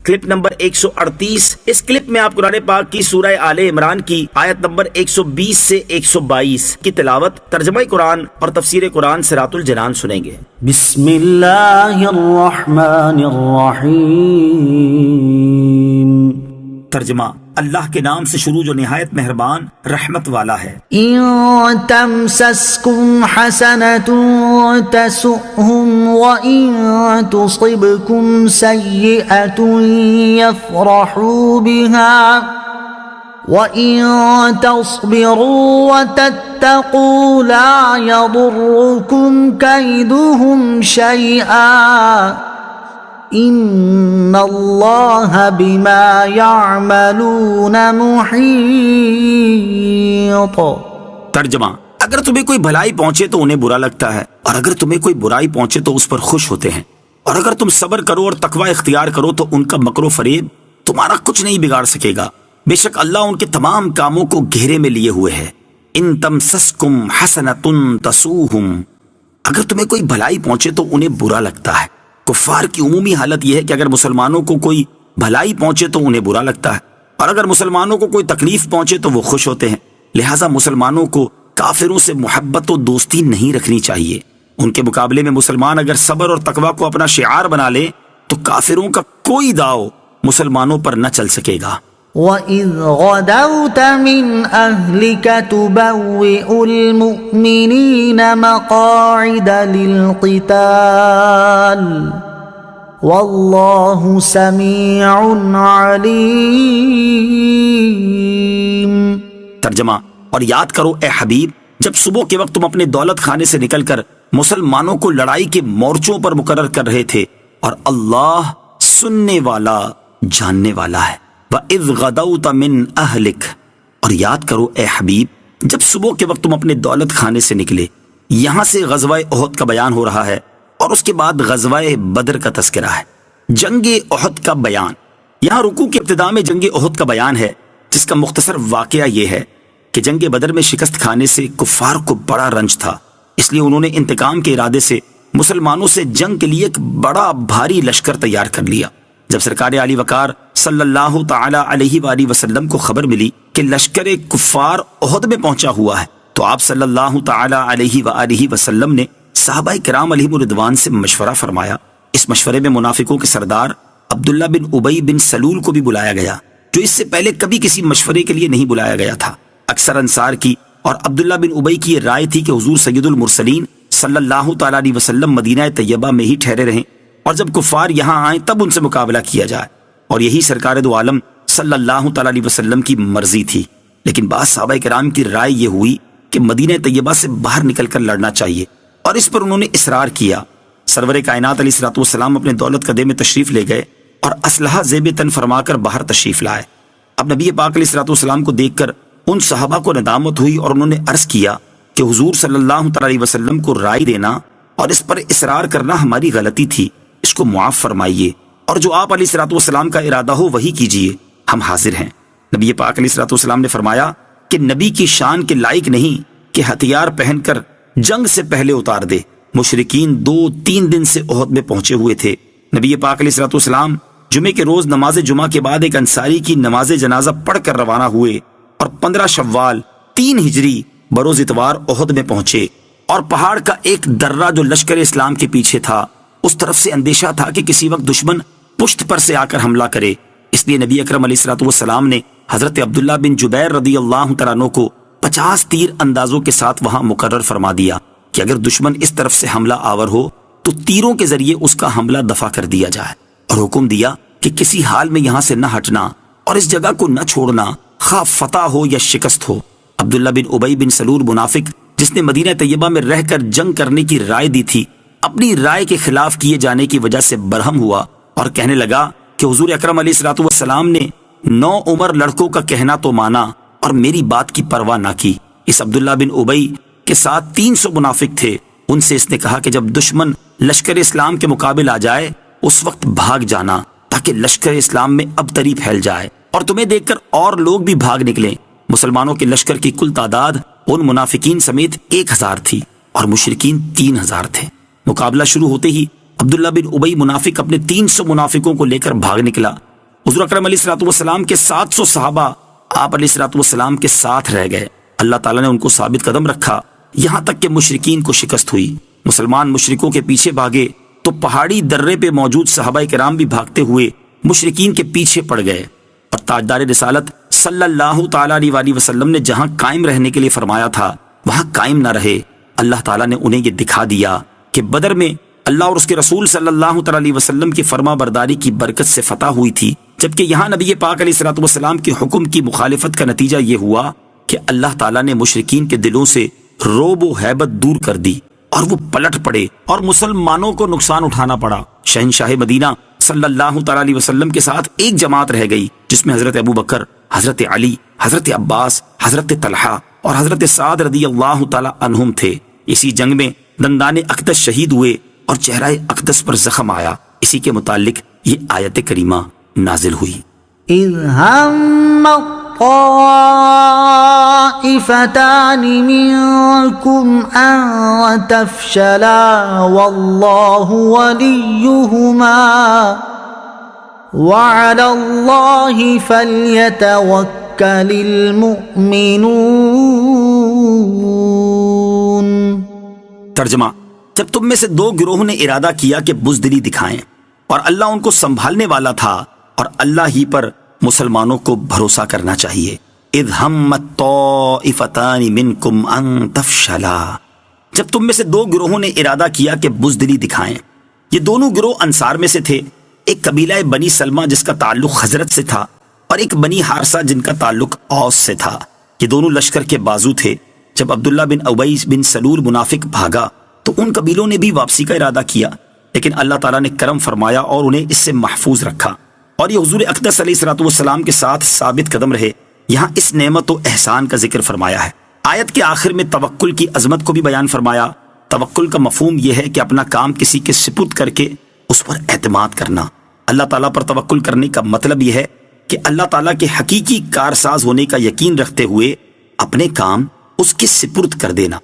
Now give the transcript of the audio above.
Clip number 138۔ اس clip میں آپ قرآن پاک کی سورہ آل عمران کی آیت نمبر 120 سے 122 کی تلاوت، ترجمہ قرآن اور تفسیر قرآن صراط الجنان سنیں گے۔ بسم اللہ الرحمن الرحیم۔ ترجمہ، اللہ کے نام سے شروع جو نہایت مہربان رحمت والا ہے۔ ان تمسسکم حسنۃ تسؤہم وان تصبکم سیئۃ یفرحوا بها وَإِن تَصْبِرُوا وَتَتَّقُوا لَا يَضُرُّكُمْ كَيْدُهُمْ شَيْئًا إِنَّ اللَّهَ بِمَا يَعْمَلُونَ مُحِيطٌ۔ ترجمہ، اگر تمہیں کوئی بھلائی پہنچے تو انہیں برا لگتا ہے، اور اگر تمہیں کوئی برائی پہنچے تو اس پر خوش ہوتے ہیں، اور اگر تم صبر کرو اور تقوی اختیار کرو تو ان کا مکر و فریب تمہارا کچھ نہیں بگاڑ سکے گا، بے شک اللہ ان کے تمام کاموں کو گھیرے میں لیے ہوئے ہے۔ ان تمسسکم حسنۃ تسؤہم، اگر تمہیں کوئی بھلائی پہنچے تو انہیں برا لگتا ہے۔ کفار کی عمومی حالت یہ ہے کہ اگر مسلمانوں کو کوئی بھلائی پہنچے تو انہیں برا لگتا ہے، اور اگر مسلمانوں کو کوئی تکلیف پہنچے تو وہ خوش ہوتے ہیں۔ لہٰذا مسلمانوں کو کافروں سے محبت و دوستی نہیں رکھنی چاہیے۔ ان کے مقابلے میں مسلمان اگر صبر اور تقوی کو اپنا شعار بنا لے تو کافروں کا کوئی داؤ مسلمانوں پر نہ چل سکے گا۔ وَإِذْ غَدَوْتَ مِنْ أَهْلِكَ تُبَوِّئُ الْمُؤْمِنِينَ مَقَاعِدَ لِلْقِتَالِ وَاللَّهُ سَمِيعٌ عَلِيمٌ۔ ترجمہ، اور یاد کرو اے حبیب، جب صبح کے وقت تم اپنے دولت خانے سے نکل کر مسلمانوں کو لڑائی کے مورچوں پر مقرر کر رہے تھے، اور اللہ سننے والا جاننے والا ہے۔ وَإِذْ غَدَوْتَ مِنْ أَهْلِكَ، اور یاد کرو اے حبیب جب صبح کے وقت تم اپنے دولت خانے سے نکلے۔ یہاں سے غزوہ احد کا بیان ہو رہا ہے، اور اس کے بعد غزوہ بدر کا تذکرہ ہے۔ جنگ احد کا بیان، یہاں رکوع کی ابتدا میں جنگ احد کا بیان ہے، جس کا مختصر واقعہ یہ ہے کہ جنگ بدر میں شکست کھانے سے کفار کو بڑا رنج تھا، اس لیے انہوں نے انتقام کے ارادے سے مسلمانوں سے جنگ کے لیے ایک بڑا بھاری لشکر تیار کر لیا۔ جب سرکار علی وقار صلی اللہ تعالی علیہ وآلہ وسلم کو خبر ملی کہ لشکر کفار احد میں پہنچا ہوا ہے تو آپ صلی اللہ تعالی علیہ وآلہ وسلم نے صحابہ کرام علیہم رضوان سے مشورہ فرمایا۔ اس مشورے میں منافقوں کے سردار عبداللہ بن ابی بن سلول کو بھی بلایا گیا، جو اس سے پہلے کبھی کسی مشورے کے لیے نہیں بلایا گیا تھا۔ اکثر انصار کی اور عبداللہ بن ابی کی یہ رائے تھی کہ حضور سید المرسلین صلی اللہ تعالی علیہ وسلم مدینہ طیبہ میں ہی ٹھہرے رہیں، اور جب کفار یہاں آئیں تب ان سے مقابلہ کیا جائے، اور یہی سرکار دو عالم صلی اللہ تعالی علیہ وسلم کی مرضی تھی۔ لیکن بعض صحابہ کرام کی رائے یہ ہوئی کہ مدینہ طیبہ سے باہر نکل کر لڑنا چاہیے، اور اس پر انہوں نے اصرار کیا۔ سرور کائنات علیہ الصلوۃ والسلام اپنے دولت قدے میں تشریف لے گئے اور اسلحہ زیب تن فرما کر باہر تشریف لائے۔ اب نبی پاک علیہ الصلوۃ والسلام کو دیکھ کر ان صحابہ کو ندامت ہوئی، اور انہوں نے عرض کیا کہ حضور صلی اللہ تعالی علیہ وسلم کو رائے دینا اور اس پر اصرار کرنا ہماری غلطی تھی، اس کو معاف فرمائیے، اور جو آپ علیہ الصلوۃ والسلام کا ارادہ ہو وہی کیجیے، ہم حاضر ہیں۔ نبی پاک علیہ الصلوۃ والسلام نے فرمایا کہ نبی کی شان کے لائق نہیں کہ ہتھیار پہن کر جنگ سے پہلے اتار دے۔ مشرکین 2-3 دن سے احد میں پہنچے ہوئے تھے۔ نبی پاک علیہ الصلوۃ والسلام جمعے کے روز نماز جمعہ کے بعد ایک انصاری کی نماز جنازہ پڑھ کر روانہ ہوئے، اور 15 شوال 3 ہجری بروز اتوار احد میں پہنچے، اور پہاڑ کا ایک درہ جو لشکر اسلام کے پیچھے تھا اس طرف سے اندیشہ تھا کہ کسی وقت دشمن پشت پر سے آ کر حملہ کرے، اس لیے نبی اکرم علیہ الصلوۃ والسلام نے حضرت عبداللہ بن جبیر رضی اللہ تعالیٰ عنہ کو 50 تیر اندازوں کے ساتھ وہاں مقرر فرما دیا کہ اگر دشمن اس طرف سے حملہ آور ہو تو تیروں کے ذریعے اس کا حملہ دفع کر دیا جائے، اور حکم دیا کہ کسی حال میں یہاں سے نہ ہٹنا اور اس جگہ کو نہ چھوڑنا، خواہ فتح ہو یا شکست ہو۔ عبداللہ بن ابی بن سلول منافق جس نے مدینہ طیبہ میں رہ کر جنگ کرنے کی رائے دی تھی، اپنی رائے کے خلاف کیے جانے کی وجہ سے برہم ہوا اور کہنے لگا کہ حضور اکرم علیہ الصلوۃ والسلام نے 9 عمر لڑکوں کا کہنا تو مانا اور میری بات کی پرواہ نہ کی۔ اس عبداللہ بن ابی کے ساتھ 300 منافق تھے، ان سے اس نے کہا کہ جب دشمن لشکر اسلام کے مقابل آ جائے اس وقت بھاگ جانا، تاکہ لشکر اسلام میں ابتری پھیل جائے اور تمہیں دیکھ کر اور لوگ بھی بھاگ نکلیں۔ مسلمانوں کے لشکر کی کل تعداد ان منافقین سمیت 1000 تھی، اور مشرکین 3000 تھے۔ مقابلہ شروع ہوتے ہی عبداللہ بن ابی منافق اپنے 300 منافقوں کو لے کر بھاگ نکلا، حضور اکرم علیہ الصلوۃ والسلام کے 700 صحابہ آپ علیہ الصلوۃ والسلام کے ساتھ رہ گئے. اللہ تعالیٰ نے ان کو ثابت قدم رکھا یہاں تک کہ مشرکین کو شکست ہوئی. مسلمان مشرکوں کے پیچھے بھاگے تو پہاڑی درے پہ موجود صحابہ کرام بھی بھاگتے ہوئے مشرکین کے پیچھے پڑ گئے. اور تاجدار رسالت صلی اللہ تعالیٰ علیہ وآلہ وسلم نے جہاں قائم رہنے کے لیے فرمایا تھا وہاں قائم نہ رہے. اللہ تعالیٰ نے انہیں یہ دکھا دیا کہ بدر میں اللہ اور اس کے رسول صلی اللہ تعالیٰ علیہ وسلم کی فرما برداری کی برکت سے فتح ہوئی تھی، جبکہ یہاں نبی پاک علیہ الصلوۃ والسلام کے حکم کی مخالفت کا نتیجہ یہ ہوا کہ اللہ تعالیٰ نے مشرکین کے دلوں سے روب و ہیبت دور کر دی اور وہ پلٹ پڑے اور مسلمانوں کو نقصان اٹھانا پڑا. شہنشاہ مدینہ صلی اللہ تعالیٰ علیہ وسلم کے ساتھ ایک جماعت رہ گئی جس میں حضرت ابو بکر، حضرت علی، حضرت عباس، حضرت طلحہ اور حضرت سعد رضی اللہ تعالیٰ عنہم تھے. اسی جنگ میں دندان اقدس شہید ہوئے اور چہرہ اقدس پر زخم آیا. اسی کے متعلق یہ آیت کریمہ نازل ہوئی. إذ هم الطائفتان منكم أن تفشلا والله وليهما وعلى الله فليتوكل المؤمنون. ترجمہ: جب تم میں سے دو گروہوں نے ارادہ کیا کہ بزدلی دکھائیں اور اللہ ان کو سنبھالنے والا تھا اور اللہ ہی پر مسلمانوں کو بھروسہ کرنا چاہیے. اذ ہمت طائفتان منکم ان تفشلا، جب تم میں سے دو گروہوں نے ارادہ کیا کہ بزدلی دکھائیں. یہ دونوں گروہ انصار میں سے تھے. ایک قبیلہ بنی سلمہ جس کا تعلق حضرت سے تھا اور ایک بنی حارثہ جن کا تعلق اوس سے تھا. یہ دونوں لشکر کے بازو تھے. جب عبداللہ بن ابی بن سلول منافق بھاگا تو ان قبیلوں نے بھی واپسی کا ارادہ کیا، لیکن اللہ تعالیٰ نے کرم فرمایا اور انہیں اس سے محفوظ رکھا اور یہ حضور اقدس علیہ الصلوۃ والسلام کے ساتھ ثابت قدم رہے. یہاں اس نعمت و احسان کا ذکر فرمایا ہے. آیت کے آخر میں توکل کی عظمت کو بھی بیان فرمایا. توکل کا مفہوم یہ ہے کہ اپنا کام کسی کے سپرد کر کے اس پر اعتماد کرنا. اللہ تعالیٰ پر توکل کرنے کا مطلب یہ ہے کہ اللہ تعالیٰ کے حقیقی کارساز ہونے کا یقین رکھتے ہوئے اپنے کام اس کے سپرد کر دینا.